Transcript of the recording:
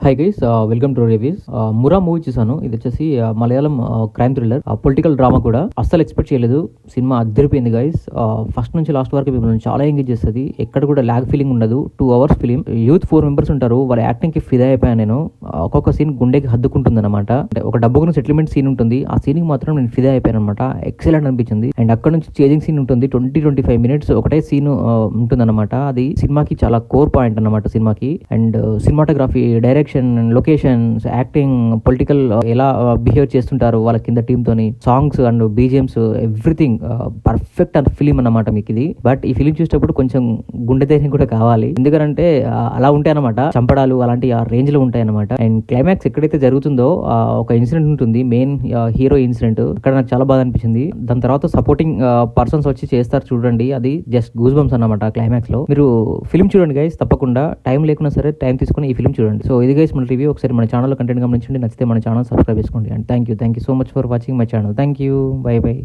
Hi guys, welcome to reviews. Mura movie చూసాను. ఇది వచ్చేసి Malayalam crime thriller, political drama కూడా. అస్సలు ఎక్స్పెక్ట్ చేయలేదు. సినిమా అద్దరిపోయింది గైస్. ఫస్ట్ నుంచి లాస్ట్ వరకు మిమ్మల్ని చాలా ఎంగేజ్ చేస్తుంది. ఎక్కడ కూడా ల్యాగ్ ఫీలింగ్ ఉండదు. 2 hours ఫిలిం. యూత్ 4 members ఉంటారు. వాళ్ళ యాక్టింగ్ కి ఫిదా అయిపోయాను నేను. ఒక్కొక్క సీన్ గుండెకి హద్దుకుంటుంది అనమాట. ఒక డబ్బుకున్న సెటిల్మెంట్ సీన్ ఉంటుంది. ఆ సీన్ కి మాత్రం నేను ఫిదా అయిపోయాను అనమాట. ఎక్సలెంట్ అనిపించింది. అండ్ అక్కడ నుంచి చేంజింగ్ సీన్ ఉంటుంది. 20-25 minutes ఒకటే సీన్ ఉంటుంది అనమాట. అది సినిమాకి చాలా కోర్ పాయింట్ అనమాట సినిమాకి. And cinematography, direction, locations, acting, political ఎలా బిహేవ్ చేస్తుంటారు వాళ్ళ కింద టీమ్ తోని, songs and BGMs, everything perfect and film అన్నమాట మీకు ఇది. బట్ ఈ ఫిలిం చూసేటప్పుడు కొంచెం గుండె ధైర్యం కూడా కావాలి. ఎందుకంటే అలా ఉంటాయి అనమాట, చంపడాలు అలాంటి ఆ రేంజ్ లో ఉంటాయి అనమాట. అండ్ క్లైమాక్స్ ఎక్కడైతే జరుగుతుందో ఒక ఇన్సిడెంట్ ఉంటుంది, మెయిన్ హీరో ఇన్సిడెంట్. అక్కడ నాకు చాలా బాగా అనిపించింది. దాని తర్వాత సపోర్టింగ్ పర్సన్స్ వచ్చి చేస్తారు చూడండి, అది జస్ట్ గూస్ బంప్స్ అన్నమాట క్లైమాక్స్ లో. మీరు ఫిలిం చూడండి గైస్, తప్పకుండా టైం లేకున్నా సరే టైం తీసుకుని ఈ ఫిలిం చూడండి. సో ఇది గైస్ మన రివ్యూ. ఒకసారి మన ఛానల్ కంటెంట్ గమనించండి. నచ్చితే మన ఛానల్ సబ్స్క్రైబ్ చేసుకోండి. And thank you so much for watching my channel. Thank you, by by.